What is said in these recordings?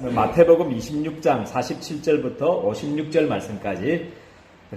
마태복음 26장 47절부터 56절 말씀까지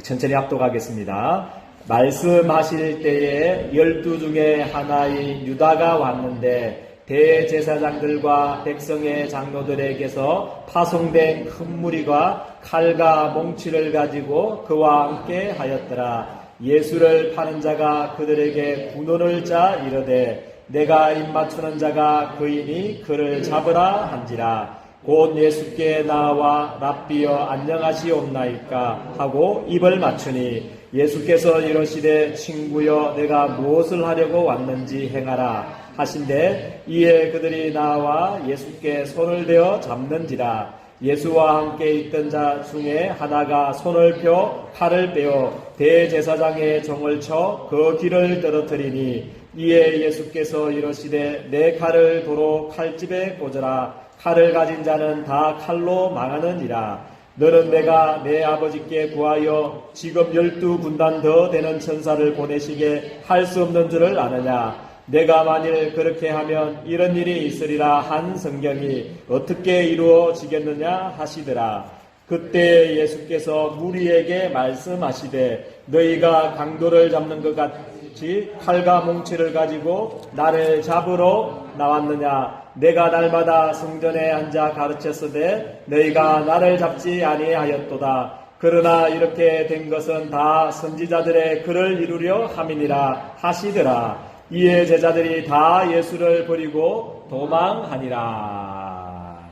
천천히 합독하겠습니다. 말씀하실 때에 12 중에 하나인 유다가 왔는데 대제사장들과 백성의 장로들에게서 파송된 큰 무리가 칼과 몽치를 가지고 그와 함께 하였더라. 예수를 파는 자가 그들에게 군원을 짜 이르되 내가 입맞추는 자가 그이니 그를 잡으라 한지라. 곧 예수께 나와 랍비여 안녕하시옵나이까 하고 입을 맞추니 예수께서 이르시되 친구여 내가 무엇을 하려고 왔는지 행하라 하신대 이에 그들이 나와 예수께 손을 대어 잡는지라. 예수와 함께 있던 자 중에 하나가 손을 펴 칼을 빼어 대제사장의 종을 쳐 그 귀를 떨어뜨리니 이에 예수께서 이르시되 내 칼을 도로 칼집에 꽂으라. 칼을 가진 자는 다 칼로 망하느니라. 너는 내가 내 아버지께 구하여 지금 12군단 더 되는 천사를 보내시게 할 수 없는 줄을 아느냐. 내가 만일 그렇게 하면 이런 일이 있으리라 한 성경이 어떻게 이루어지겠느냐 하시더라. 그때 예수께서 무리에게 말씀하시되 너희가 강도를 잡는 것 같이 칼과 몽치를 가지고 나를 잡으러 나왔느냐. 내가 날마다 성전에 앉아 가르쳤으되 너희가 나를 잡지 아니하였도다. 그러나 이렇게 된 것은 다 선지자들의 글을 이루려 함이니라 하시더라. 이에 제자들이 다 예수를 버리고 도망하니라.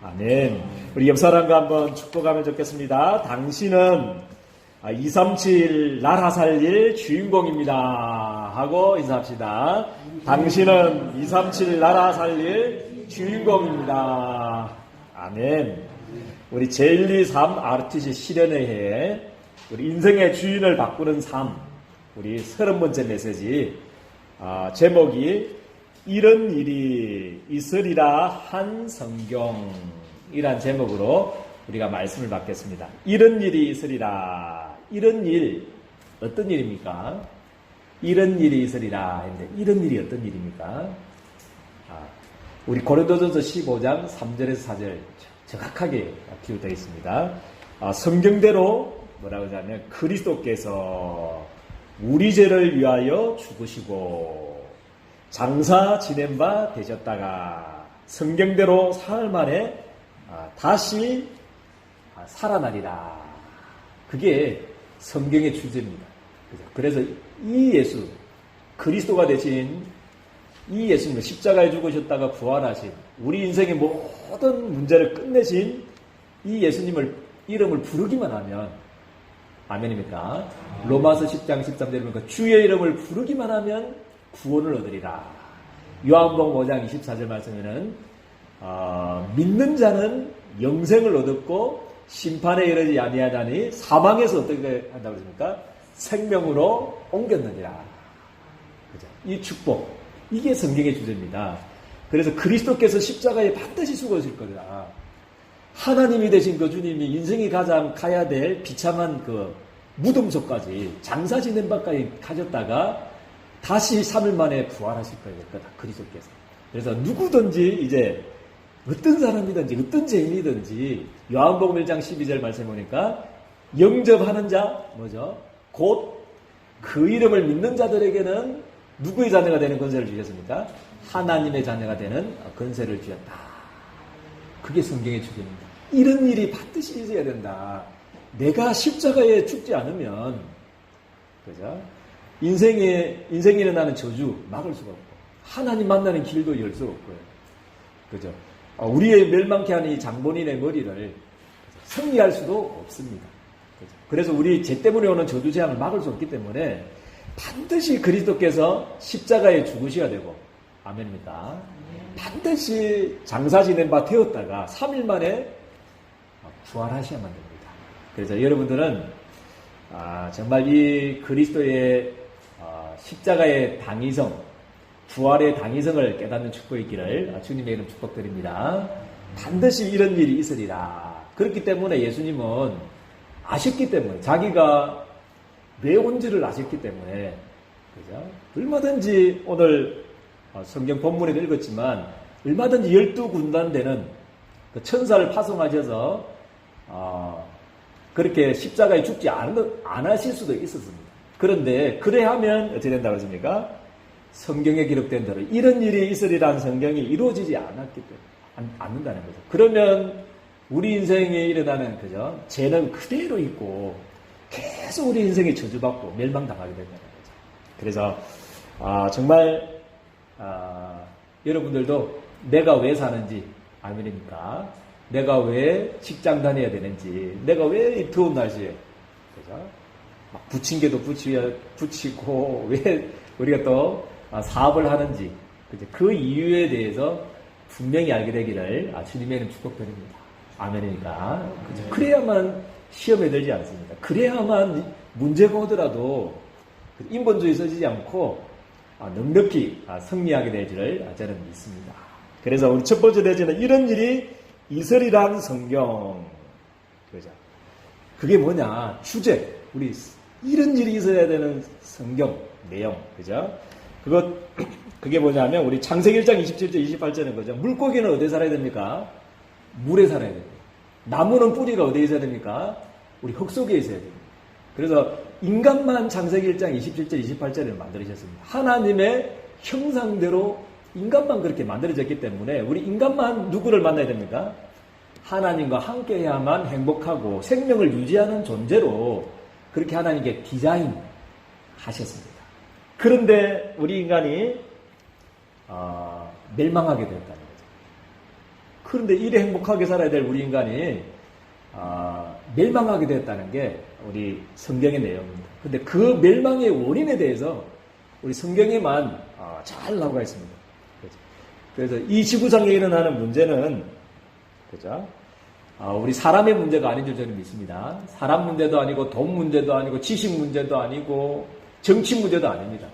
아멘. 우리 옆 사람과 한번 축복하면 좋겠습니다. 당신은 237 나라 살릴 주인공입니다 하고 인사합시다. 당신은 237 나라 살릴 주인공입니다. 아멘. 우리 제123 RTC 실현의 해 우리 인생의 주인을 바꾸는 삶 우리 30번째 메시지 제목이 이런 일이 있으리라 한 성경이란 제목으로 우리가 말씀을 받겠습니다. 이런 일이 있으리라. 이런 일 어떤 일입니까? 이런 일이 있으리라 했는데 이런 일이 어떤 일입니까? 우리 고린도전서 15장 3절에서 4절 정확하게 기록되어 있습니다. 성경대로 뭐라고 하냐면 그리스도께서 우리 죄를 위하여 죽으시고 장사 지낸 바 되셨다가 성경대로 사흘 만에 다시 살아나리라. 그게 성경의 주제입니다. 그래서 이 예수, 그리스도가 되신 이 예수님, 십자가에 죽으셨다가 부활하신 우리 인생의 모든 문제를 끝내신 이 예수님을 이름을 부르기만 하면 아멘입니까? 로마서 10장 13절에 보니까 주의 이름을 부르기만 하면 구원을 얻으리라. 요한복음 5장 24절 말씀에는 믿는 자는 영생을 얻었고 심판에 이르지 아니하다니 사망에서 어떻게 한다고 그러십니까? 생명으로 옮겼느니라. 그죠? 이 축복, 이게 성경의 주제입니다. 그래서 그리스도께서 십자가에 반드시 죽으실 거다. 하나님이 되신 그 주님이 인생이 가장 가야 될 비참한 그 무덤속까지 장사 지낸 바까지 가졌다가 다시 3일 만에 부활하실 거다. 그리스도께서. 그래서 누구든지 이제 어떤 사람이든지 어떤 죄인이든지 요한복음 1장 12절 말씀 보니까 영접하는 자 뭐죠? 곧 그 이름을 믿는 자들에게는 누구의 자녀가 되는 권세를 주셨습니까? 하나님의 자녀가 되는 권세를 주셨다. 그게 성경의 주제입니다. 이런 일이 반드시 있어야 된다. 내가 십자가에 죽지 않으면 그죠? 인생에 일어나는 저주 막을 수가 없고 하나님 만나는 길도 열 수가 없고요. 그죠? 우리의 멸망케 하는 이 장본인의 머리를 승리할 수도 없습니다. 그래서 우리 죄 때문에 오는 저주 재앙을 막을 수 없기 때문에 반드시 그리스도께서 십자가에 죽으셔야 되고 아멘입니까? 반드시 장사 지낸 바 되었다가 3일 만에 부활하셔야만 됩니다. 그래서 여러분들은 정말 이 그리스도의 십자가의 당위성, 부활의 당위성을 깨닫는 축복이 있기를 주님의 이름 축복드립니다. 반드시 이런 일이 있으리라. 그렇기 때문에 예수님은 아셨기 때문에 자기가 왜 온지를 아셨기 때문에 그죠? 얼마든지 오늘 성경 본문에도 읽었지만 얼마든지 12군단 되는 그 천사를 파송하셔서 그렇게 십자가에 죽지 않으실 수도 있었습니다. 그런데 그래 하면 어떻게 된다고 했습니까? 성경에 기록된 대로 이런 일이 있으리라는 성경이 이루어지지 않았기 때문에 않는다는 거죠. 그러면 우리 인생에 일어나는 그죠? 죄는 그대로 있고 계속 우리 인생이 저주받고 멸망당하게 된다는 거죠. 그래서 정말 여러분들도 내가 왜 사는지 아멘입니까? 내가 왜 직장 다녀야 되는지, 내가 왜 이 더운 날씨에 그죠? 막 부침개도 붙이고 왜 우리가 또 사업을 하는지 그 이유에 대해서 분명히 알게 되기를 주님에는 축복드립니다. 아멘이니까. 그죠? 그래야만 시험에 들지 않습니다. 그래야만 문제가 오더라도 인본주의 써지지 않고 넉넉히 승리하게 되기를 저는 믿습니다. 그래서 우리 첫 번째 대지는 이런 일이 있으리란 성경. 그죠? 그게 뭐냐? 주제. 우리 이런 일이 있어야 되는 성경 내용. 그죠? 그게 뭐냐면 우리 창세기 1장 27절 28절은 거죠. 물고기는 어디에 살아야 됩니까? 물에 살아야 됩니다. 나무는 뿌리가 어디에 있어야 됩니까? 우리 흙 속에 있어야 됩니다. 그래서 인간만 창세기 1장 27절 28절을 만들으셨습니다. 하나님의 형상대로 인간만 그렇게 만들어졌기 때문에 우리 인간만 누구를 만나야 됩니까? 하나님과 함께 해야만 행복하고 생명을 유지하는 존재로 그렇게 하나님께 디자인 하셨습니다. 그런데 우리 인간이 멸망하게 되었다는 거죠. 그런데 이래 행복하게 살아야 될 우리 인간이 멸망하게 되었다는 게 우리 성경의 내용입니다. 근데 그 멸망의 원인에 대해서 우리 성경에만 잘 나와 있습니다. 그래서 이 지구상에 일어나는 문제는 그죠? 우리 사람의 문제가 아닌 줄 저는 믿습니다. 사람 문제도 아니고 돈 문제도 아니고 지식 문제도 아니고 정치 문제도 아닙니다.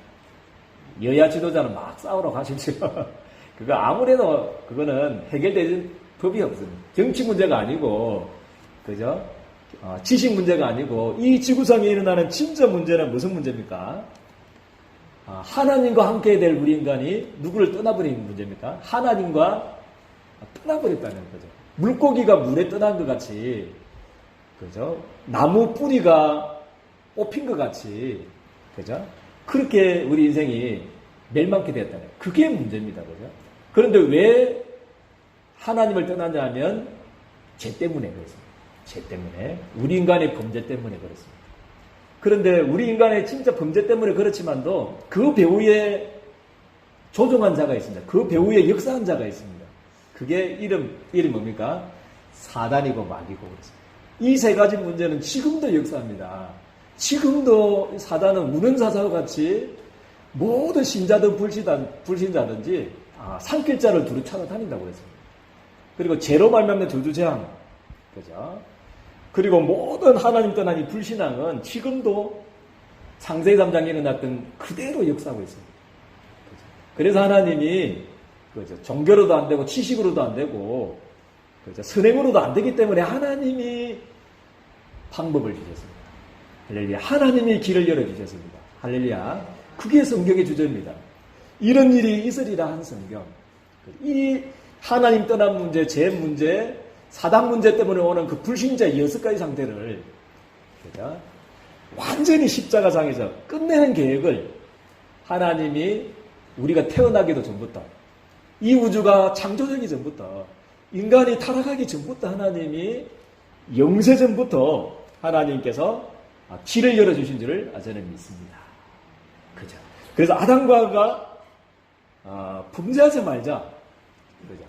여야 지도자는 막 싸우러 가십시오. 그거 아무래도 그거는 해결되는 법이 없습니다. 정치 문제가 아니고 그죠? 지식 문제가 아니고 이 지구상에 일어나는 진짜 문제는 무슨 문제입니까? 하나님과 함께 될 우리 인간이 누구를 떠나버리는 문제입니까? 하나님과 떠나버렸다는 거죠. 물고기가 물에 떠난 것 같이, 그죠? 나무 뿌리가 뽑힌 것 같이, 그죠? 그렇게 우리 인생이 멸망케 되었다는 거예요. 그게 문제입니다. 그죠? 그런데 왜 하나님을 떠나냐면 죄 때문에 그렇습니다. 죄 때문에. 우리 인간의 범죄 때문에 그렇습니다. 그런데 우리 인간의 진짜 범죄 때문에 그렇지만도 그 배후에 조종한 자가 있습니다. 그 배후에 역사한 자가 있습니다. 그게 이름이 뭡니까? 사단이고 마귀고 그렇습니다. 이 세 가지 문제는 지금도 역사합니다. 지금도 사단은 우는 사자와 같이 모든 신자든 불신자든지 산길자를 두루 찾아다닌다고 그랬습니다. 그리고 죄로 말미암는 저주재앙, 그죠? 그리고 모든 하나님 떠난 이 불신앙은 지금도 창세기 3장에 일어났던 그대로 역사하고 있습니다. 그죠? 그래서 하나님이 그죠? 종교로도 안 되고 지식으로도 안 되고 그죠? 선행으로도 안 되기 때문에 하나님이 방법을 주셨습니다. 할렐루야. 하나님이 길을 열어주셨습니다. 할렐루야. 그게 성경의 주제입니다. 이런 일이 있으리라 한 성경. 이 하나님 떠난 문제, 죄 문제, 사단 문제 때문에 오는 그 불신자 6가지 상태를 그죠? 완전히 십자가상에서 끝내는 계획을 하나님이 우리가 태어나기도 전부터 이 우주가 창조되기 전부터 인간이 타락하기 전부터 하나님이 영세전부터 하나님께서 길을 열어주신 줄을 저는 믿습니다. 그죠? 그래서 아담과 하와가 범죄하자마자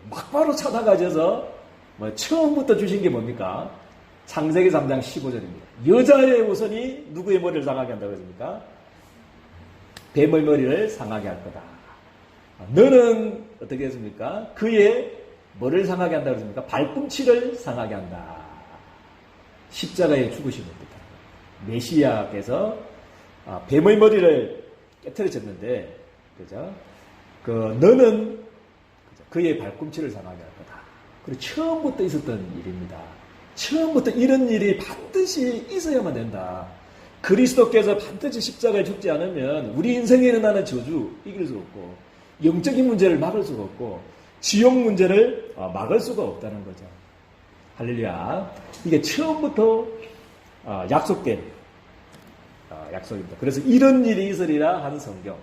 막바로 찾아가셔서 처음부터 주신 게 뭡니까? 창세기 3장 15절입니다. 여자의 우선이 누구의 머리를 상하게 한다고 했습니까? 뱀의 머리를 상하게 할 거다. 너는 어떻게 했습니까? 그의 뭐를 상하게 한다고 했습니까? 발꿈치를 상하게 한다. 십자가에 죽으신 겁니다. 메시아께서 뱀의 머리를 깨트려졌는데, 그죠? 너는 그의 발꿈치를 상하게 할 거다. 그리고 처음부터 있었던 일입니다. 처음부터 이런 일이 반드시 있어야만 된다. 그리스도께서 반드시 십자가에 죽지 않으면 우리 인생에 일어나는 저주 이길 수 없고 영적인 문제를 막을 수가 없고 지옥 문제를 막을 수가 없다는 거죠. 할렐루야. 이게 처음부터 약속된 약속입니다. 그래서 이런 일이 있으리라 하는 성경.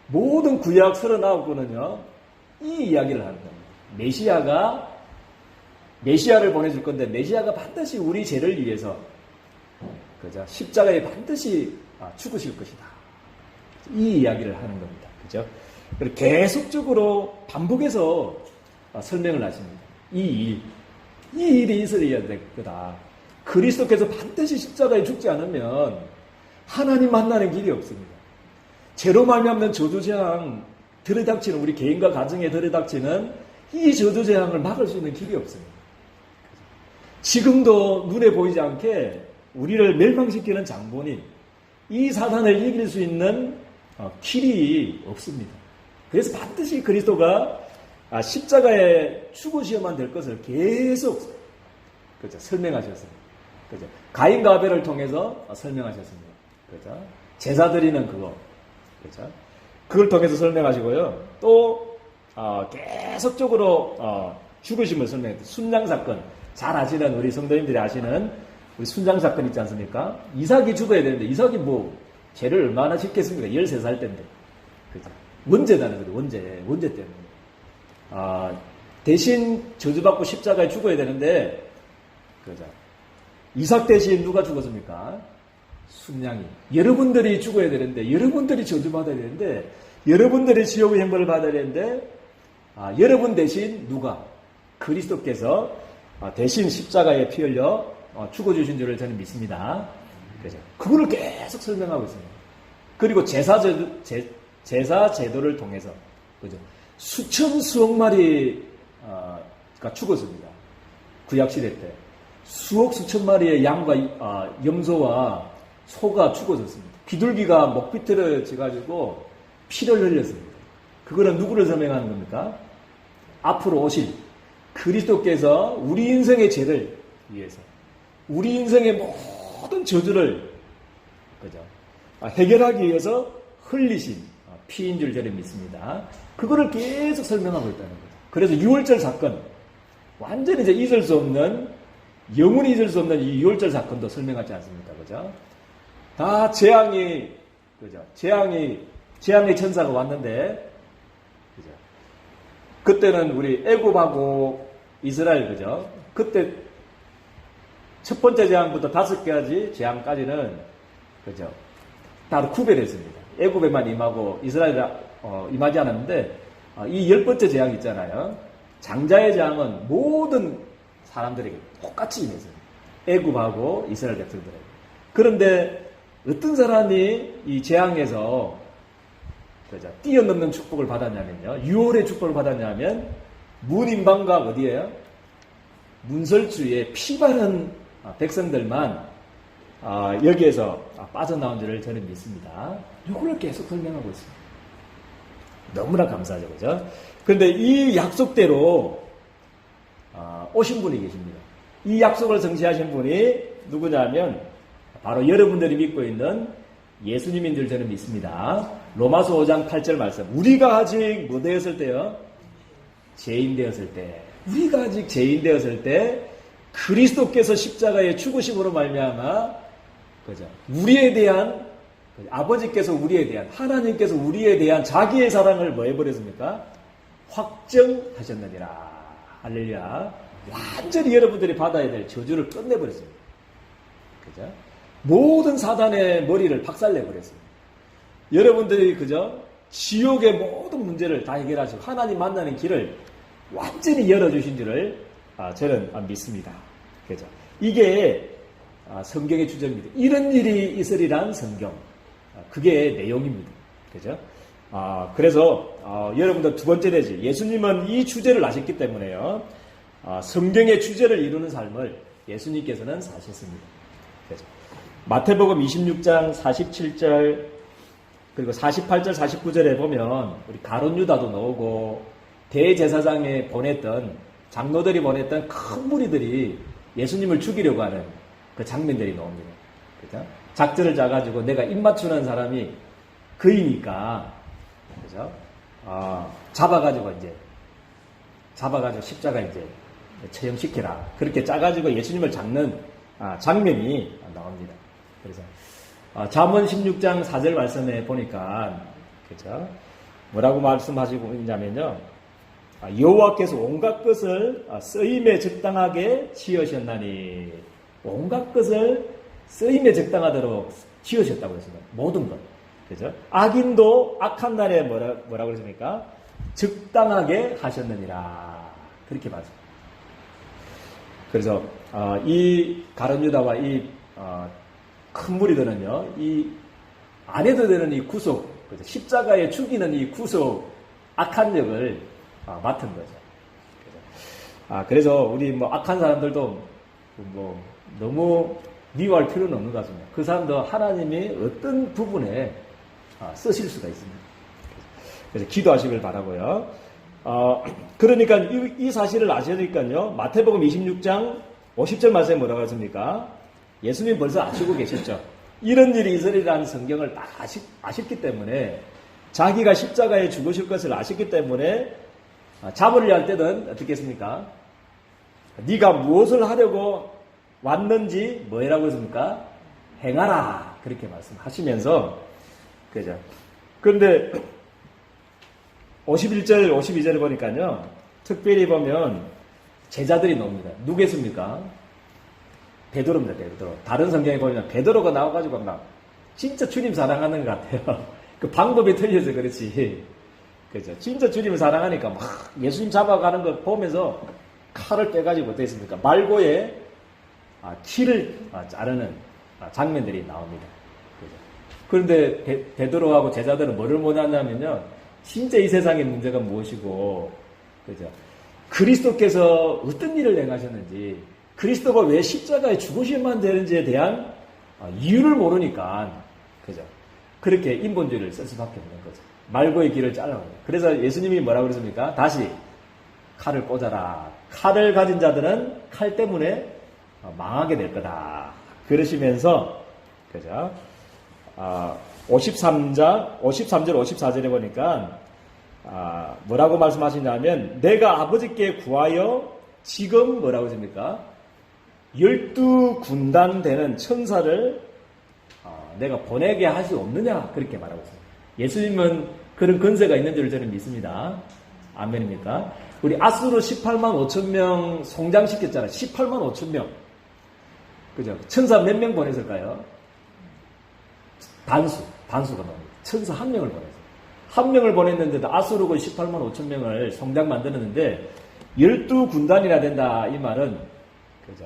모든 구약 39권은요, 이 이야기를 하는 겁니다. 메시아를 보내줄 건데, 메시아가 반드시 우리 죄를 위해서, 그죠? 십자가에 반드시 죽으실 것이다. 이 이야기를 하는 겁니다. 그죠? 그리고 계속적으로 반복해서 설명을 하십니다. 이 일이 있어야 될 거다. 그리스도께서 반드시 십자가에 죽지 않으면 하나님 만나는 길이 없습니다. 죄로 말미암는 저주재앙 들이닥치는 우리 개인과 가정에 들이닥치는 이 저주재앙을 막을 수 있는 길이 없습니다. 지금도 눈에 보이지 않게 우리를 멸망시키는 장본인, 이 사단을 이길 수 있는 길이 없습니다. 그래서 반드시 그리스도가 십자가에 죽으셔야만 될 것을 계속 그죠? 설명하셨어요. 그죠? 가인과 아벨을 통해서 설명하셨습니다. 그죠? 제사 드리는 그거. 그죠? 그걸 통해서 설명하시고요. 또 계속적으로 죽으심을 설명했어요. 순장 사건. 잘 아시는 우리 성도님들이 아시는 우리 순장 사건 있지 않습니까? 이삭이 죽어야 되는데 이삭이 뭐 죄를 얼마나 짓겠습니까? 13살 때인데. 그죠? 원죄다는 거죠. 원죄 때문에. 대신 저주받고 십자가에 죽어야 되는데, 그죠? 이삭 대신 누가 죽었습니까? 순양이. 여러분들이 죽어야 되는데, 여러분들이 저주받아야 되는데, 여러분들이 지옥의 형벌을 받아야 되는데, 여러분 대신 누가? 그리스도께서 대신 십자가에 피 흘려 죽어주신 줄을 저는 믿습니다. 그죠? 그거를 계속 설명하고 있습니다. 그리고 제사 제도를 통해서, 그죠? 수억 마리가 죽었습니다. 구약시대 때. 수천 마리의 양과 염소와 소가 죽어졌습니다. 비둘기가 목비틀을 지가지고 피를 흘렸습니다. 그거는 누구를 설명하는 겁니까? 앞으로 오실 그리스도께서 우리 인생의 죄를 위해서, 우리 인생의 모든 저주를, 그죠? 해결하기 위해서 흘리신 피인 줄 저는 믿습니다. 그거를 계속 설명하고 있다는 거죠. 그래서 유월절 사건, 완전히 이제 잊을 수 없는, 영원히 잊을 수 없는 이 유월절 사건도 설명하지 않습니까? 그죠? 다 재앙의 천사가 왔는데, 그죠? 그때는 우리 애굽하고 이스라엘, 그죠? 그때 첫 번째 재앙부터 5가지 재앙까지는, 그죠? 다 구별했습니다. 애굽에만 임하고 이스라엘에 임하지 않았는데, 이 10번째 재앙 있잖아요. 장자의 재앙은 모든 사람들에게 똑같이 임했습니다. 애굽하고 이스라엘 백성들에게. 그런데 어떤 사람이 이 재앙에서, 그죠? 뛰어넘는 축복을 받았냐면요. 6월의 축복을 받았냐면, 문인방과 어디에요? 문설주에 피 바른 백성들만 여기에서 빠져나온 줄을 저는 믿습니다. 이걸 계속 설명하고 있습니다. 너무나 감사하죠, 그죠? 그런데 이 약속대로 오신 분이 계십니다. 이 약속을 성취하신 분이 누구냐면 바로 여러분들이 믿고 있는 예수님인 줄 저는 믿습니다. 로마서 5장 8절 말씀. 우리가 아직 뭐 되었을 때요? 죄인 되었을 때. 우리가 아직 죄인 되었을 때 그리스도께서 십자가에 죽으심으로 말미암아, 그죠? 우리에 대한, 아버지께서 우리에 대한, 하나님께서 우리에 대한 자기의 사랑을 뭐 해버렸습니까? 확정하셨느니라. 할렐루야. 완전히 여러분들이 받아야 될 저주를 끝내버렸습니다. 그죠? 모든 사단의 머리를 박살내버렸습니다. 여러분들이, 그죠? 지옥의 모든 문제를 다 해결하시고 하나님 만나는 길을 완전히 열어주신 줄을 저는 믿습니다. 그죠? 이게 성경의 주제입니다. 이런 일이 있으리란 성경. 그게 내용입니다. 그죠? 그래서 여러분들 두 번째 내지 예수님은 이 주제를 아셨기 때문에요. 성경의 주제를 이루는 삶을 예수님께서는 사셨습니다. 그죠? 마태복음 26장 47절 그리고 48절 49절에 보면 우리 가룟 유다도 나오고 대제사장에 보냈던 장로들이 보냈던 큰 무리들이 예수님을 죽이려고 하는 그 장면들이 나옵니다. 그죠? 작전을 짜가지고 내가 입 맞추는 사람이 그이니까, 그죠? 잡아가지고 이제 잡아가지고 십자가 이제 처형시키라. 그렇게 짜가지고 예수님을 잡는 장면이 나옵니다. 그래서 잠언 16장 4절 말씀에 보니까 그죠? 뭐라고 말씀하시고 있냐면요. 여호와께서 온갖 것을 쓰임에 적당하게 지으셨나니 온갖 것을 쓰임에 적당하도록 지으셨다고 했습니다. 모든 것. 그죠? 악인도 악한 날에 뭐라고 그랬습니까? 적당하게 하셨느니라. 그렇게 말씀합니다. 그래서 이 가룟 유다와 이 큰 무리들은요, 이 안 해도 되는 이 구속, 그죠? 십자가에 죽이는 이 구속 악한 역을 맡은 거죠. 그래서 우리 뭐 악한 사람들도 뭐 너무 미워할 필요는 없는 것 같습니다. 그 사람도 하나님이 어떤 부분에 쓰실 수가 있습니다. 그래서 기도하시길 바라고요. 그러니까 이 사실을 아시니까요. 마태복음 26장 50절 말씀에 뭐라고 했습니까? 예수님이 벌써 아시고 계셨죠. 이런 일이 있으리라는 성경을 딱 아셨기 때문에 자기가 십자가에 죽으실 것을 아셨기 때문에 잡으려 할 때는 어떻게 했습니까? 네가 무엇을 하려고 왔는지 뭐라고 했습니까? 행하라. 그렇게 말씀하시면서 그죠. 그런데 51절, 52절을 보니까요. 특별히 보면 제자들이 나옵니다. 누구겠습니까? 베드로입니다. 베드로. 다른 성경에 보면 베드로가 나와가지고 막 진짜 주님 사랑하는 것 같아요. 그 방법이 틀려서 그렇지. 그죠. 진짜 주님을 사랑하니까 막 예수님 잡아가는 거 보면서 칼을 빼가지고 어떻습니까? 말고에 키를 자르는 장면들이 나옵니다. 그죠. 그런데 베드로하고 제자들은 뭐를 원하냐면요. 진짜 이 세상의 문제가 무엇이고, 그죠? 그리스도께서 어떤 일을 행하셨는지, 그리스도가 왜 십자가에 죽으셔야만 되는지에 대한 이유를 모르니까, 그죠? 그렇게 인본주의를 쓸 수밖에 없는 거죠. 말고의 길을 잘라버려요. 그래서 예수님이 뭐라고 그랬습니까? 다시 칼을 꽂아라. 칼을 가진 자들은 칼 때문에 망하게 될 거다. 그러시면서, 그죠? 53절, 54절에 보니까, 뭐라고 말씀하시냐면, 내가 아버지께 구하여 지금 뭐라고 하십니까? 12군단 되는 천사를 내가 보내게 하시옵느냐? 그렇게 말하고 있습니다. 예수님은 그런 권세가 있는 줄 저는 믿습니다. 아멘입니까? 우리 아수르 18만 5천 명 송장시켰잖아요. 18만 5천 명. 그죠? 천사 몇 명 보냈을까요? 단수가 나옵니다. 천사 한 명을 보냈어요. 한 명을 보냈는데도 아수르군 18만 5천 명을 성장 만들었는데 12군단이나 된다. 이 말은 그죠?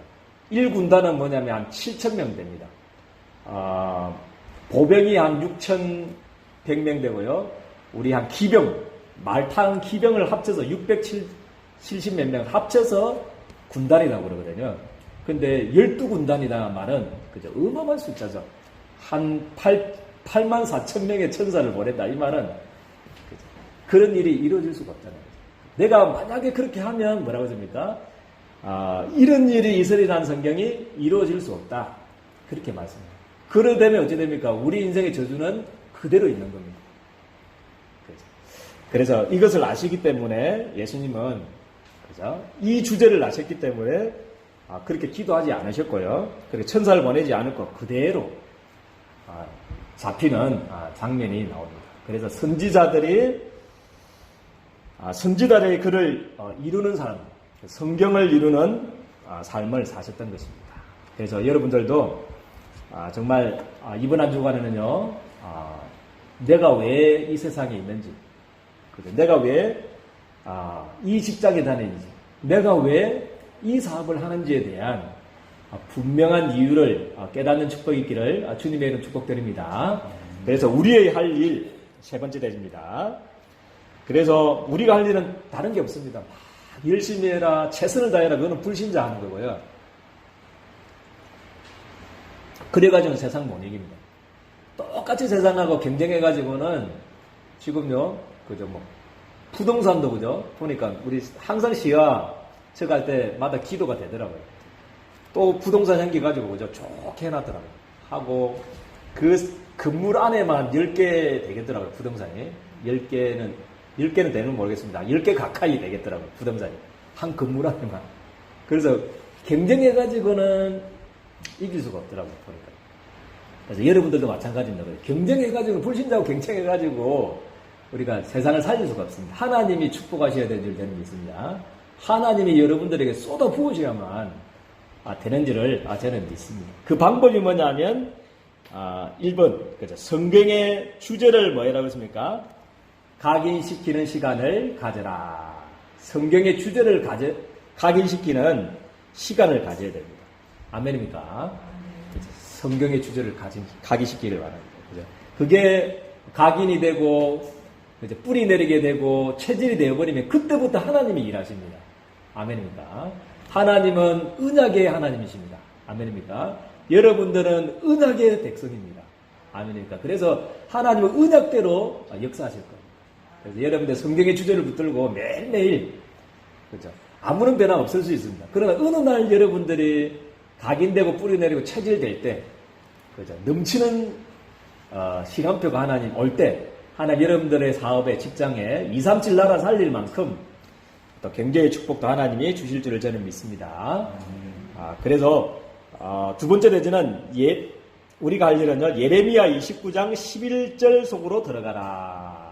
1군단은 뭐냐면 한 7천 명 됩니다. 보병이 한 6,100명 되고요. 우리 한 기병, 말타는 기병을 합쳐서 670 몇 명 합쳐서 군단이라고 그러거든요. 근데 12군단이다 말은 그죠? 어마어마한 숫자죠. 한 8만 4천 명의 천사를 보냈다. 이 말은 그죠? 그런 일이 이루어질 수가 없잖아요. 내가 만약에 그렇게 하면 뭐라고 합니까? 이런 일이 있으리라는 성경이 이루어질 수 없다. 그렇게 말씀합니다. 그러되면 어찌 됩니까? 우리 인생의 저주는 그대로 있는 겁니다. 그래서 이것을 아시기 때문에 예수님은 그죠? 이 주제를 아셨기 때문에 그렇게 기도하지 않으셨고요. 그리고 천사를 보내지 않았고 그대로 잡히는 장면이 나옵니다. 그래서 선지자들의 글을 이루는 사람, 성경을 이루는 삶을 사셨던 것입니다. 그래서 여러분들도 정말 이번 한 주간에는요, 내가 왜 이 세상에 있는지, 내가 왜 이 직장에 다니는지, 내가 왜 이 사업을 하는지에 대한 분명한 이유를 깨닫는 축복이 있기를 주님의 이름 축복드립니다. 그래서 우리의 할 일, 세 번째 대입니다. 그래서 우리가 할 일은 다른 게 없습니다. 열심히 해라, 최선을 다해라, 그거는 불신자 하는 거고요. 그래가지고는 세상 못 이깁니다. 똑같이 세상하고 경쟁해가지고는 지금요, 그죠, 뭐, 부동산도 그죠? 보니까 우리 항상 시와 저갈 때마다 기도가 되더라고요. 또 부동산 현기 가지고 그죠? 좋게 해놨더라고요. 하고, 그 건물 안에만 10개 되겠더라고요, 부동산이. 10개는 10개는 되는 모르겠습니다. 10개 가까이 되겠더라고요. 부동산이. 한 건물 안에만. 그래서 경쟁해가지고는 이길 수가 없더라고요. 보니까. 그래서 여러분들도 마찬가지입니다. 경쟁해가지고, 불신자하고 경쟁해가지고 우리가 세상을 살릴 수가 없습니다. 하나님이 축복하셔야 되는 줄 저는 믿습니다. 하나님이 여러분들에게 쏟아 부으셔야만 되는 줄을 저는 믿습니다. 그 방법이 뭐냐면 1번 그죠. 성경의 주제를 뭐라고 했습니까? 각인시키는 시간을 가져라. 성경의 주제를 각인시키는 시간을 가져야 됩니다. 아멘입니까? 그죠? 성경의 주제를 각인시키기를 바랍니다. 그죠? 그게 각인이 되고 그죠? 뿌리 내리게 되고 체질이 되어버리면 그때부터 하나님이 일하십니다. 아멘입니까? 하나님은 언약의 하나님이십니다. 아멘입니까? 여러분들은 언약의 백성입니다. 아멘입니까? 그래서 하나님은 언약대로 역사하실 겁니다. 그래서 여러분들 성경의 주제를 붙들고 매일매일 그죠? 아무런 변화 없을 수 있습니다. 그러나 어느 날 여러분들이 각인되고 뿌리내리고 체질될 때 그죠? 넘치는 시간표가 하나님 올 때 하나님 여러분들의 사업에 직장에 237 나라 살릴 만큼 또 경제의 축복도 하나님이 주실 줄을 저는 믿습니다. 그래서 두 번째 내지는 우리가 할 일은요, 예레미야 29장 11절 속으로 들어가라.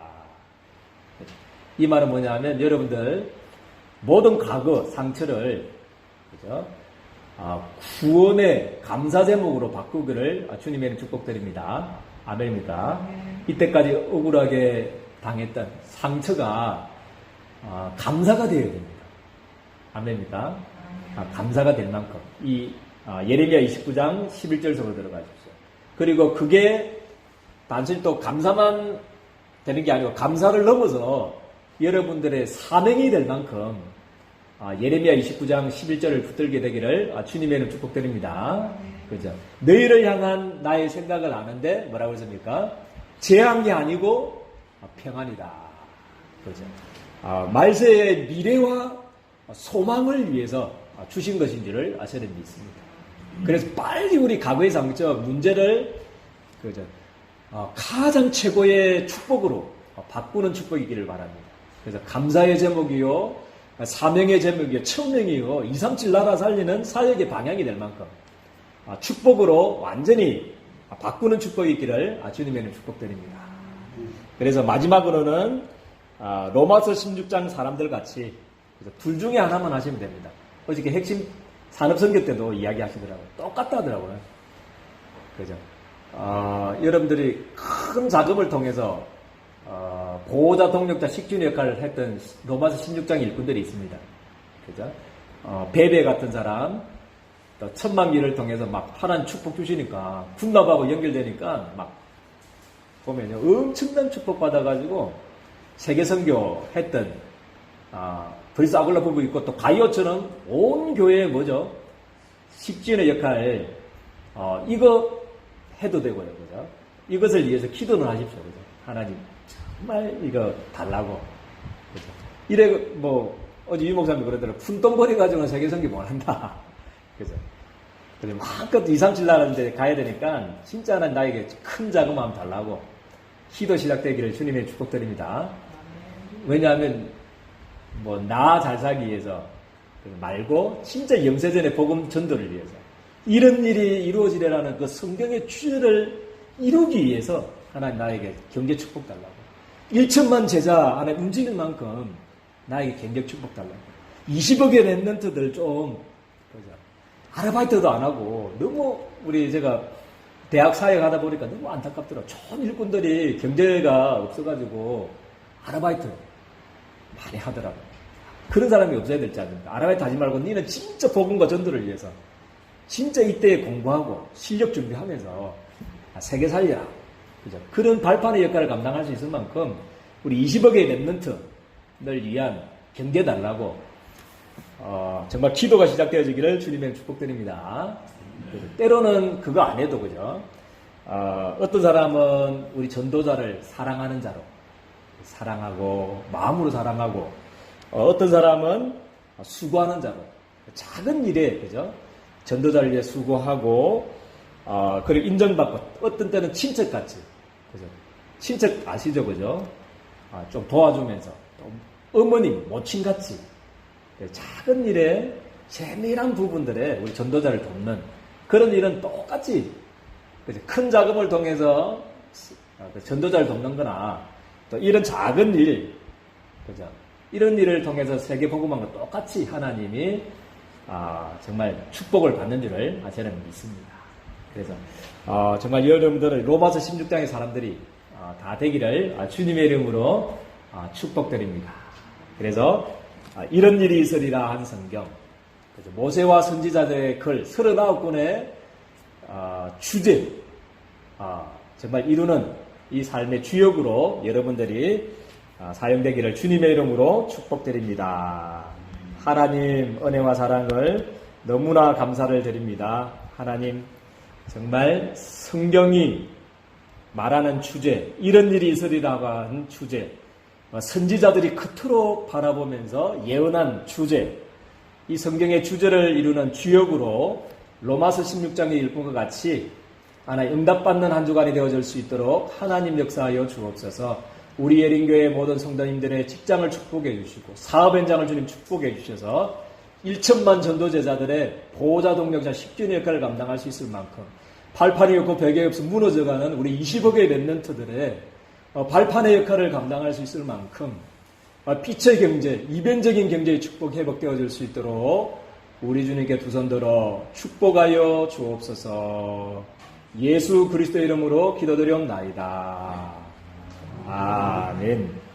이 말은 뭐냐면 여러분들 모든 과거 상처를 그죠? 구원의 감사 제목으로 바꾸기를 주님의 축복드립니다. 아멘입니까? 이때까지 억울하게 당했던 상처가 감사가 되어야 됩니다. 아멘입니까? 감사가 될 만큼 이 예레미야 29장 11절 속으로 들어가 주십시오. 그리고 그게 단순히 또 감사만 되는 게 아니고 감사를 넘어서 여러분들의 사명이 될 만큼 예레미야 29장 11절을 붙들게 되기를 주님의 이름 축복드립니다. 그죠? 너희를 향한 나의 생각을 아는데 뭐라고 했습니까? 재앙이 게 아니고 평안이다. 그죠? 말세의 미래와 소망을 위해서 주신 것인 줄을 저는 믿습니다. 그래서 빨리 우리 과거의 상처, 문제를 그죠? 가장 최고의 축복으로 바꾸는 축복이기를 바랍니다. 그래서 감사의 제목이요, 사명의 제목이요, 천명이요, 237 나라 살리는 사역의 방향이 될 만큼 축복으로 완전히 바꾸는 축복이 있기를 주님의 축복드립니다. 그래서 마지막으로는 로마서 16장 사람들 같이 둘 중에 하나만 하시면 됩니다. 어저께 핵심 산업선교 때도 이야기하시더라고요. 똑같다 하더라고요. 그죠? 여러분들이 큰 자금을 통해서 보호자, 동력자, 식준 역할을 했던 로마서 16장 일꾼들이 있습니다. 그죠? 베베 같은 사람, 또 천만기를 통해서 막 하나님 축복 주시니까 군납하고 연결되니까 막 보면요 엄청난 축복 받아가지고 세계 선교 했던 브리스 아굴라 부부 있고 또 가이오처럼 온 교회에 뭐죠? 식주인의 역할 이거 해도 되고요, 그죠? 이것을 위해서 기도는 하십시오, 그죠? 하나님 정말 이거 달라고, 그죠? 이래 뭐 어제 유 목사님 그러더라고요. 푼돈벌이 가지고는 세계 선교 못 한다. 그죠? 그래서 마음껏 237 나라인데 가야 되니까 진짜 하나님 나에게 큰 자금 한번 달라고 기도 시작되기를 주님의 축복드립니다. 왜냐하면 뭐 나 잘 살기 위해서 말고 진짜 영세전의 복음 전도를 위해서 이런 일이 이루어지려는 그 성경의 주제를 이루기 위해서 하나님 나에게 경제 축복 달라고 1천만 제자 안에 움직일 만큼 나에게 경제 축복 달라고 20억의 랩런트들 좀 아르바이트도 안 하고 너무 제가 대학 사역 하다 보니까 너무 안타깝더라고요. 좋은 일꾼들이 경제가 없어가지고 아르바이트 많이 하더라고요. 그런 사람이 없어야 될지 않습니까? 아르바이트 하지 말고 너는 진짜 복음과 전도를 위해서 진짜 이때에 공부하고 실력 준비하면서 세계 살려라. 그죠? 그런 발판의 역할을 감당할 수 있을 만큼 우리 20억의 랩런트를 위한 경제 달라고 정말 기도가 시작되어지기를 주님의 축복드립니다. 때로는 그거 안 해도 그죠? 어떤 사람은 우리 전도자를 사랑하는 자로 사랑하고 마음으로 사랑하고 어떤 사람은 수고하는 자로 작은 일에 그죠? 전도자를 위해 수고하고 그리고 인정받고 어떤 때는 친척같이 그죠? 친척 아시죠, 그죠? 좀 도와주면서 또 어머님, 모친같이 작은 일에 세밀한 부분들에 우리 전도자를 돕는 그런 일은 똑같이 큰 자금을 통해서 전도자를 돕는 거나 또 이런 작은 일, 그죠? 이런 일을 통해서 세계 복음화가 똑같이 하나님이 정말 축복을 받는 줄을 저는 믿습니다. 그래서 정말 여러분들의 로마서 16장의 사람들이 다 되기를 주님의 이름으로 축복드립니다. 그래서 이런 일이 있으리라 한 성경, 그죠? 모세와 선지자들의 글 39권의 주제, 정말 이루는 이 삶의 주역으로 여러분들이 사용되기를 주님의 이름으로 축복드립니다. 하나님 은혜와 사랑을 너무나 감사를 드립니다. 하나님 정말 성경이 말하는 주제, 이런 일이 있으리라고 하는 주제, 선지자들이 그토록 바라보면서 예언한 주제, 이 성경의 주제를 이루는 주역으로 로마서 16장의 일꾼과 같이 하나님 응답받는 한 주간이 되어질 수 있도록 하나님 역사하여 주옵소서. 우리 예린교회 모든 성도님들의 직장을 축복해 주시고 사업 현장을 주님 축복해 주셔서 1천만 전도제자들의 보호자 동력자 10주년 역할을 감당할 수 있을 만큼 발판이 없고 벽이 없어 무너져가는 우리 20억의 랩런트들의 발판의 역할을 감당할 수 있을 만큼 빛의 경제, 이변적인 경제의 축복 회복되어질 수 있도록 우리 주님께 두 손 들어 축복하여 주옵소서. 예수 그리스도 이름으로 기도드리옵나이다. 아멘.